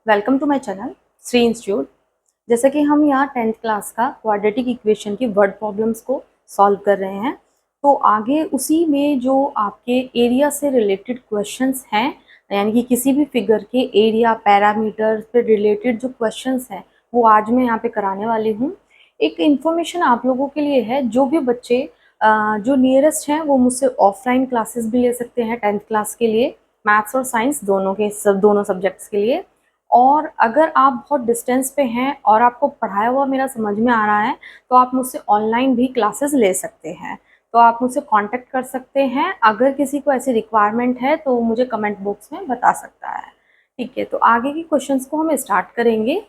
Welcome to my channel Shri institute. जैसे कि हम यहाँ 10th क्लास का क्वाड्रेटिक इक्वेशन की वर्ड प्रॉब्लम्स को सॉल्व कर रहे हैं, तो आगे उसी में जो आपके एरिया से रिलेटेड क्वेश्चंस हैं, यानी कि किसी भी फिगर के एरिया पैरामीटर से रिलेटेड जो क्वेश्चंस हैं वो आज मैं यहाँ पे कराने वाली हूँ। एक इन्फॉर्मेशन आप लोगों के लिए है, जो भी बच्चे जो नियरेस्ट हैं वो मुझसे ऑफलाइन क्लासेस भी ले सकते हैं 10th क्लास के लिए, मैथ्स और साइंस दोनों सब्जेक्ट्स के लिए। और अगर आप बहुत डिस्टेंस पे हैं और आपको पढ़ाया हुआ मेरा समझ में आ रहा है तो आप मुझसे ऑनलाइन भी क्लासेस ले सकते हैं। तो आप मुझसे कांटेक्ट कर सकते हैं। अगर किसी को ऐसी रिक्वायरमेंट है तो मुझे कमेंट बॉक्स में बता सकता है। ठीक है, तो आगे के क्वेश्चंस को हम स्टार्ट करेंगे।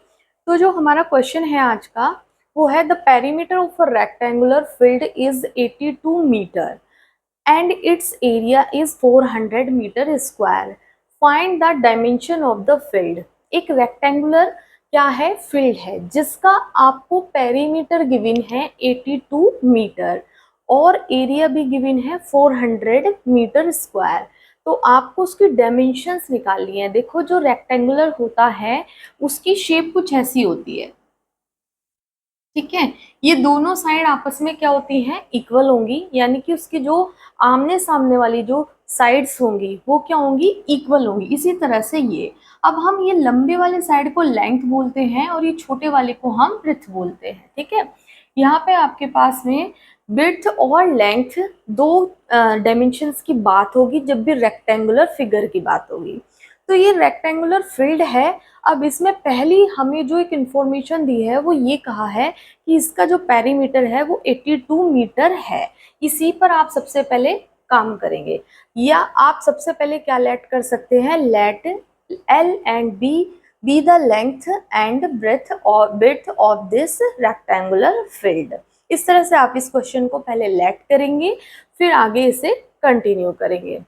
तो जो हमारा क्वेश्चन है आज का वो है, the perimeter of a rectangular field is 82 metre and its area is 400 metre square. Find the dimension of the field. एक रेक्टेंगुलर क्या है, फील्ड है जिसका आपको पेरीमीटर गिवन है 82 मीटर और एरिया भी गिवन है 400 मीटर स्क्वायर। तो आपको उसकी डायमेंशंस निकालनी है। देखो, जो रेक्टेंगुलर होता है उसकी शेप कुछ ऐसी होती है, ठीक है। ये दोनों साइड आपस में क्या होती हैं, इक्वल होंगी, यानी कि उसकी जो आमने सामने वाली जो साइड्स होंगी वो क्या होंगी, इक्वल होंगी। इसी तरह से ये, अब हम ये लंबे वाले साइड को लेंथ बोलते हैं और ये छोटे वाले को हम ब्रेड्थ बोलते हैं, ठीक है। यहाँ पे आपके पास में ब्रेड्थ और लेंथ दो डायमेंशंस की बात होगी जब भी रेक्टेंगुलर फिगर की बात होगी। तो ये रेक्टेंगुलर फील्ड है। अब इसमें पहली हमें जो एक इंफॉर्मेशन दी है वो ये कहा है कि इसका जो पेरीमीटर है वो 82 मीटर है। इसी पर आप सबसे पहले काम करेंगे, या आप सबसे पहले क्या लेट कर सकते हैं, let L and B the length and breadth of this rectangular field. इस तरह से आप इस क्वेश्चन को पहले लेट करेंगे, फिर आगे इसे कंटिन्यू करेंगे।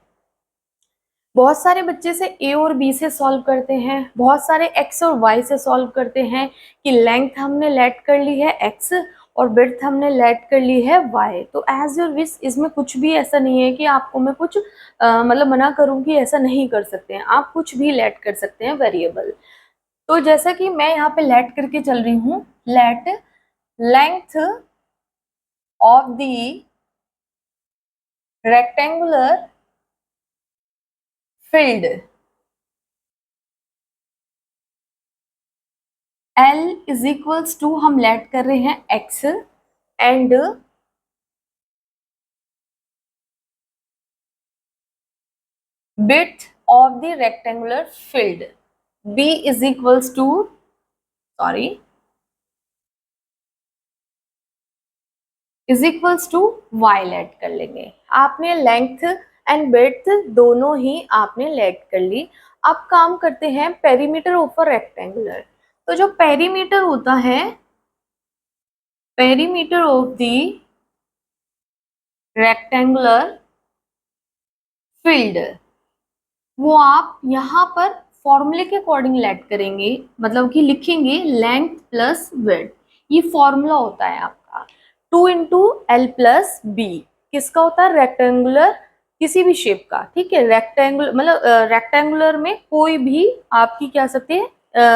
बहुत सारे बच्चे से ए और बी से सॉल्व करते हैं, बहुत सारे एक्स और वाई से सॉल्व करते हैं कि लेंथ हमने लेट कर ली है एक्स और ब्रेड्थ हमने लेट कर ली है वाई। तो एज योर विश, इसमें कुछ भी ऐसा नहीं है कि आपको मैं कुछ मतलब मना करूँ कि ऐसा नहीं कर सकते हैं। आप कुछ भी लेट कर सकते हैं वेरिएबल। तो जैसा कि मैं यहाँ पे लेट करके चल रही हूँ, let length of the rectangular field L is equals to, हम लेट कर रहे हैं x and width of the rectangular field B is equals to, sorry, is equals to y let कर लेंगे। आपने लेंथ एंड विड्थ दोनों ही आपने late कर ली। अब काम करते हैं पेरीमीटर ऑफ अ रेक्टेंगुलर। तो जो पेरीमीटर होता है, perimeter of the rectangular field, वो आप यहाँ पर फॉर्मूले के अकॉर्डिंग लेट करेंगे, मतलब कि लिखेंगे लेंथ प्लस विड्थ। ये फॉर्मूला होता है आपका 2 इंटू एल प्लस बी। किसका होता है, रेक्टेंगुलर किसी भी शेप का, ठीक है। रेक्टेंगुलर मतलब रेक्टेंगुलर में कोई भी आपकी क्या सकते हैं,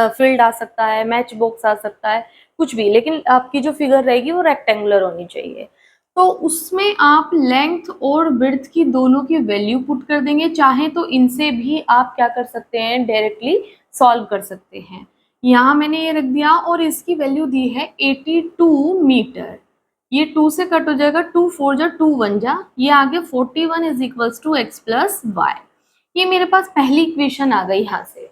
फील्ड आ सकता है, मैच बॉक्स आ सकता है, कुछ भी, लेकिन आपकी जो फिगर रहेगी वो रेक्टेंगुलर होनी चाहिए। तो उसमें आप लेंथ और विड्थ की दोनों की वैल्यू पुट कर देंगे। चाहे तो इनसे भी आप क्या कर सकते हैं, डायरेक्टली सॉल्व कर सकते हैं। यहाँ मैंने ये रख दिया और इसकी वैल्यू दी है 82 मीटर। ये 2 से कट हो जाएगा, 2 4 जा 2 1 जा, ये आगे 41 is equals to X plus Y. ये मेरे पास पहली इक्वेशन आ गई। यहाँ से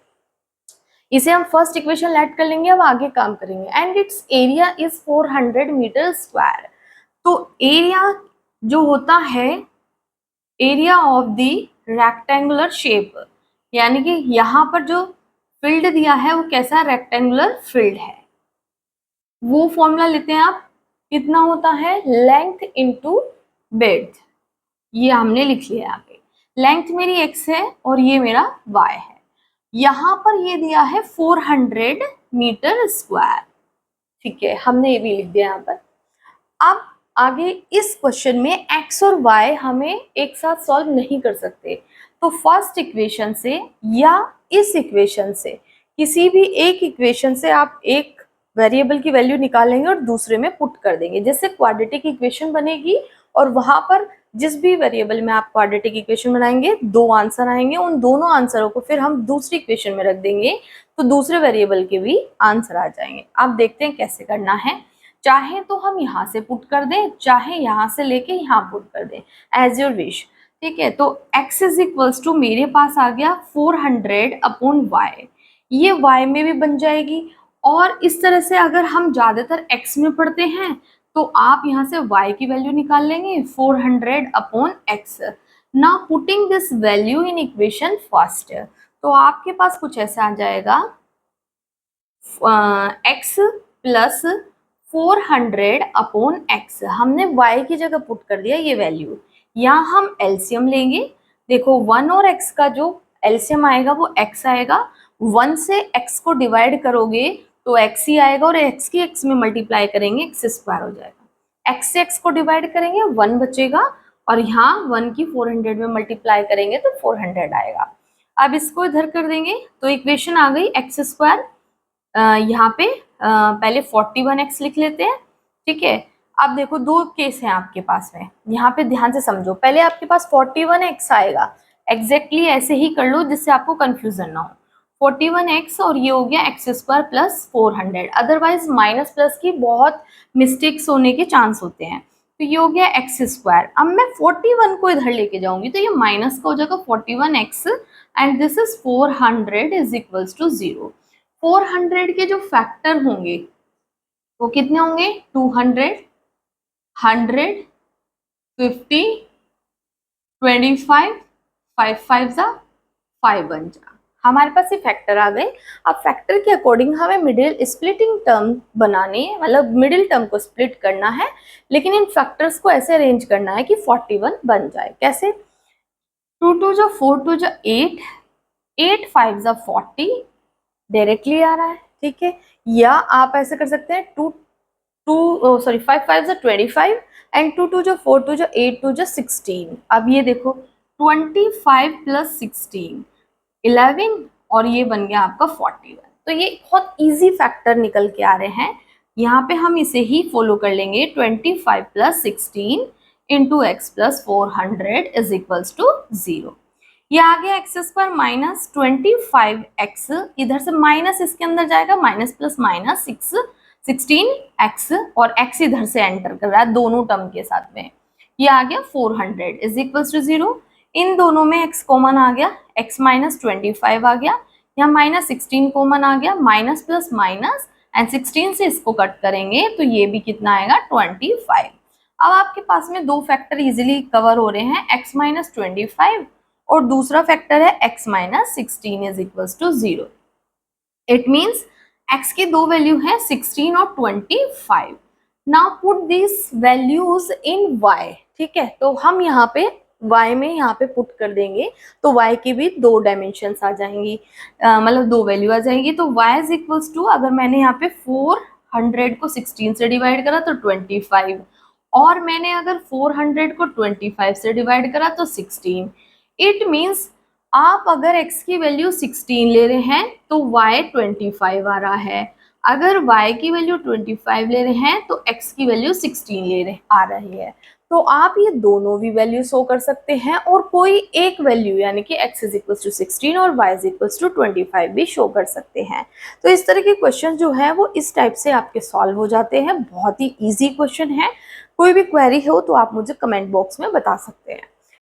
इसे हम फर्स्ट इक्वेशन लेट कर लेंगे। अब आगे काम करेंगे। And it's area is 400 metre square. तो एरिया जो होता है, area of the rectangular shape, यानी कि यहाँ पर जो फील्ड दिया है वो कैसा रेक्टेंगुलर फील्ड है, वो फॉर्मूला लेते हैं आप। कितना होता है, लेंथ इंटू ब्रेड्थ। ये हमने लिख लिया यहाँ पे। लेंथ मेरी x है और ये मेरा y है। यहाँ पर ये दिया है 400 मीटर स्क्वायर, ठीक है, हमने ये भी लिख दिया यहाँ पर। अब आगे इस क्वेश्चन में x और y हमें एक साथ सॉल्व नहीं कर सकते, तो फर्स्ट इक्वेशन से या इस इक्वेशन से किसी भी एक इक्वेशन से आप एक वेरिएबल की वैल्यू निकालेंगे और दूसरे में पुट कर देंगे, जैसे क्वाड्रेटिक इक्वेशन बनेगी और वहां पर जिस भी वेरिएबल में आप क्वाड्रेटिक इक्वेशन बनाएंगे दो आंसर आएंगे, उन दोनों आंसरों को फिर हम दूसरी इक्वेशन में रख देंगे तो दूसरे वेरिएबल के भी आंसर आ जाएंगे। अब देखते हैं कैसे करना है। चाहे तो हम यहाँ से पुट कर दें, चाहे यहाँ से लेके यहाँ पुट कर दें, एज योर विश। ठीक है, तो x इज इक्वल्स टू मेरे पास आ गया 400 अपॉन y, ये y में भी बन जाएगी। और इस तरह से अगर हम ज्यादातर x में पढ़ते हैं तो आप यहाँ से y की वैल्यू निकाल लेंगे 400 upon x। Now putting this value in equation first, तो आपके पास कुछ ऐसा आ जाएगा x प्लस 400 अपॉन x, हमने y की जगह पुट कर दिया ये वैल्यू। यहाँ हम एलसीएम लेंगे, देखो 1 और x का जो एलसीएम आएगा वो x आएगा, 1 से x को डिवाइड करोगे तो x ही आएगा और x की x में मल्टीप्लाई करेंगे x स्क्वायर हो जाएगा, x से x को डिवाइड करेंगे 1 बचेगा और यहाँ 1 की 400 में मल्टीप्लाई करेंगे तो 400 आएगा। अब इसको इधर कर देंगे तो इक्वेशन आ गई एक्स स्क्वायर। यहाँ पे पहले 41x लिख लेते हैं। ठीक है, अब देखो दो केस हैं आपके पास में, यहाँ पे ध्यान से समझो। पहले आपके पास 41x आएगा, एग्जैक्टली ऐसे ही कर लो जिससे आपको कंफ्यूजन ना हो। 41x और ये हो गया x square plus 400, otherwise minus plus की बहुत मिस्टेक्स होने के चांस होते हैं। तो ये हो गया एक्स स्क्वायर। अब मैं 41 को इधर लेके जाऊंगी तो ये माइनस का हो जाएगा 41x and this is 400 is equals to 0। 400 के जो फैक्टर होंगे वो कितने होंगे, 200, 100, 50, 25, 5 5 जा 5 बन जा, हमारे पास ये फैक्टर आ गए। अब फैक्टर के अकॉर्डिंग हमें मिडिल स्प्लिटिंग टर्म बनानी है, मतलब मिडिल टर्म को स्प्लिट करना है, लेकिन इन फैक्टर्स को ऐसे अरेंज करना है कि 41 बन जाए। कैसे, 2 2 जा 4 2 जा 8, 8 5 जा 40 डायरेक्टली आ रहा है। ठीक है, या आप ऐसे कर सकते हैं 5 5 जा 25 एंड 2 2 जा 4 2 जा 8 2 जा 16। अब ये देखो 25 प्लस 16 11 और ये बन गया आपका 41। तो ये बहुत इजी फैक्टर निकल के आ रहे हैं, यहाँ पे हम इसे ही फॉलो कर लेंगे। 25 plus 16 into X plus 400 is equals to 0। ये आ गया एक्स स्क्वायर माइनस 25x, इधर से माइनस इसके अंदर जाएगा, माइनस प्लस माइनस 16x और x इधर से एंटर कर रहा है दोनों टर्म के साथ में। ये आ गया 400 इज इक्वल्स टू 0। इन दोनों में x कॉमन आ गया, x माइनस 25 आ गया, यहाँ माइनस 16 कॉमन आ गया, माइनस प्लस माइनस एंड 16 से इसको कट करेंगे तो ये भी कितना आएगा 25। अब आपके पास में दो फैक्टर इजीली कवर हो रहे हैं, x माइनस 25 और दूसरा फैक्टर है x minus 16 is equals to 0। It means x की दो वैल्यू है 16 और 25। Now put this values in y। ठीक है, तो हम यहाँ पे y में यहाँ पे पुट कर देंगे तो y की भी दो डायमेंशंस आ जाएंगी, मतलब दो वैल्यू आ जाएंगी। तो y इज इक्वल्स टू, अगर मैंने यहाँ पे 400 को 16 से डिवाइड करा तो 25 और मैंने अगर 400 को 25 से डिवाइड करा तो 16। इट मीन्स आप अगर x की वैल्यू 16 ले रहे हैं तो y 25 आ रहा है, अगर y की वैल्यू 25 ले रहे हैं तो x की वैल्यू 16 आ रही है। तो आप ये दोनों भी वैल्यू शो कर सकते हैं और कोई एक वैल्यू यानी कि x इज इक्वल्स टू 16 और y इज इक्वल्स टू 25 भी शो कर सकते हैं। तो इस तरह के क्वेश्चन जो है वो इस टाइप से आपके सॉल्व हो जाते हैं, बहुत ही ईजी क्वेश्चन है। कोई भी क्वेरी हो तो आप मुझे कमेंट बॉक्स में बता सकते हैं।